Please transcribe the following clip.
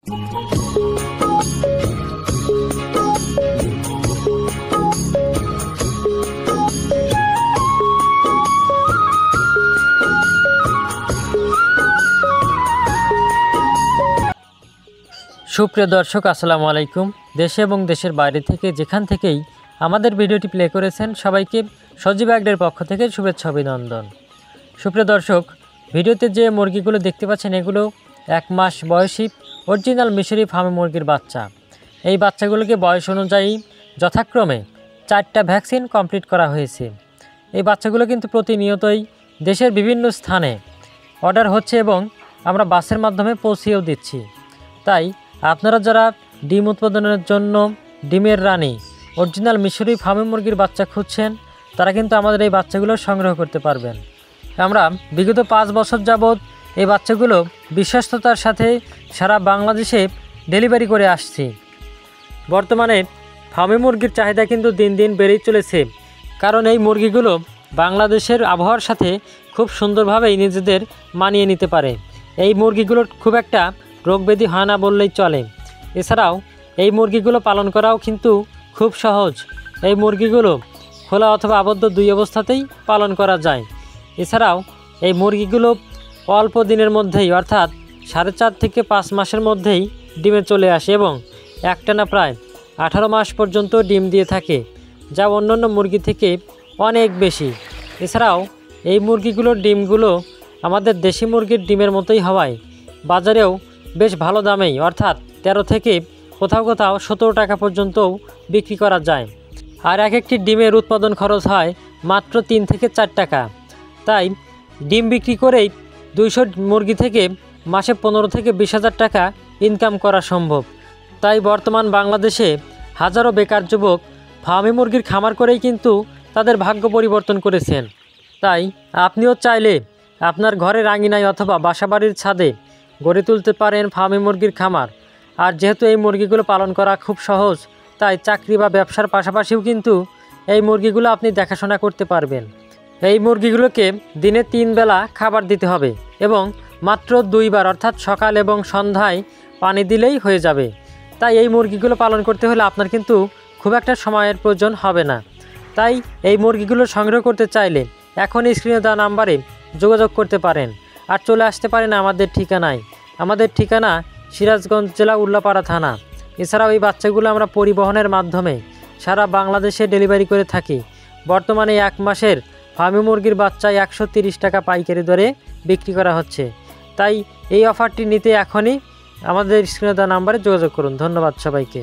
সুপ্রিয় দর্শক, আসসালামু আলাইকুম। দেশে এবং দেশের বাইরে থেকে যেখান থেকেই আমাদের ভিডিওটি প্লে করেছেন সবাইকে সজীব অ্যাগ্রের পক্ষ থেকে শুভেচ্ছা অভিনন্দন। সুপ্রিয় দর্শক, ভিডিওতে যে মুরগিগুলো দেখতে পাচ্ছেন এগুলো 1 মাস বয়সী অরিজিনাল মিশরি ফার্মি মুরগির বাচ্চা। এই বাচ্চাগুলোকে বয়স অনুযায়ী যথাক্রমে 4টা ভ্যাকসিন কমপ্লিট করা হয়েছে। এই বাচ্চাগুলো কিন্তু প্রতিনিয়তই দেশের বিভিন্ন স্থানে অর্ডার হচ্ছে এবং আমরা বাসের মাধ্যমে পৌঁছেও দিচ্ছি। তাই আপনারা যারা ডিম উৎপাদনের জন্য ডিমের রানী অরিজিনাল মিশরি ফার্মি মুরগির বাচ্চা খুঁজছেন তারা কিন্তু আমাদের এই বাচ্চাগুলো সংগ্রহ করতে পারবেন। আমরা বিগত 5 বছর যাবৎ এই বাচ্চাগুলো বিশ্বস্ততার সাথে সারা বাংলাদেশে ডেলিভারি করে আসছি। বর্তমানে ফার্মি মুরগির চাহিদা কিন্তু দিন দিন বেড়েই চলেছে, কারণ এই মুরগিগুলো বাংলাদেশের আবহাওয়ার সাথে খুব সুন্দরভাবেই নিজেদের মানিয়ে নিতে পারে। এই মুরগিগুলোর খুব একটা রোগব্যাধি হয় না বললেই চলে। এছাড়াও এই মুরগিগুলো পালন করাও কিন্তু খুব সহজ। এই মুরগিগুলো খোলা অথবা আবদ্ধ 2 অবস্থাতেই পালন করা যায়। এছাড়াও এই মুরগিগুলো অল্প দিনের মধ্যেই অর্থাৎ 4.5 থেকে 5 মাসের মধ্যেই ডিমে চলে আসে এবং একটানা প্রায় 18 মাস পর্যন্ত ডিম দিয়ে থাকে, যা অন্যান্য মুরগি থেকে অনেক বেশি। এছাড়াও এই মুরগিগুলোর ডিমগুলো আমাদের দেশি মুরগির ডিমের মতোই হওয়ায় বাজারেও বেশ ভালো দামেই অর্থাৎ 13 থেকে কোথাও কোথাও 17 টাকা পর্যন্তও বিক্রি করা যায়। আর এক একটি ডিমের উৎপাদন খরচ হয় মাত্র 3 থেকে 4 টাকা। তাই ডিম বিক্রি করেই 200 মুরগি থেকে মাসে 15 থেকে 20,000 টাকা ইনকাম করা সম্ভব। তাই বর্তমান বাংলাদেশে হাজারো বেকার যুবক ফার্মি মুরগির খামার করেই কিন্তু তাদের ভাগ্য পরিবর্তন করেছেন। তাই আপনিও চাইলে আপনার ঘরের আঙিনায় অথবা বাসাবাড়ির ছাদে গড়ে তুলতে পারেন ফার্মি মুরগির খামার। আর যেহেতু এই মুরগিগুলো পালন করা খুব সহজ, তাই চাকরি বা ব্যবসার পাশাপাশিও কিন্তু এই মুরগিগুলো আপনি দেখাশোনা করতে পারবেন। এই মুরগিগুলোকে দিনে 3 বেলা খাবার দিতে হবে এবং মাত্র 2 বার অর্থাৎ সকাল এবং সন্ধ্যায় পানি দিলেই হয়ে যাবে। তাই এই মুরগিগুলো পালন করতে হলে আপনার কিন্তু খুব একটা সময়ের প্রয়োজন হবে না। তাই এই মুরগিগুলো সংগ্রহ করতে চাইলে এখনই স্ক্রিনে দেওয়া নাম্বারে যোগাযোগ করতে পারেন আর চলে আসতে পারেন আমাদের ঠিকানায়। আমাদের ঠিকানা সিরাজগঞ্জ জেলা উল্লাপাড়া থানা। এছাড়াও এই বাচ্চাগুলো আমরা পরিবহনের মাধ্যমে সারা বাংলাদেশে ডেলিভারি করে থাকি। বর্তমানে 1 মাসের ফার্মি মুরগির বাচ্চা 130 টাকা পাইকারি দরে বিক্রি করা হচ্ছে। তাই এই অফারটি নিতে এখনই আমাদের স্ক্রিনে দেওয়া নাম্বারে যোগাযোগ করুন। ধন্যবাদ সবাইকে।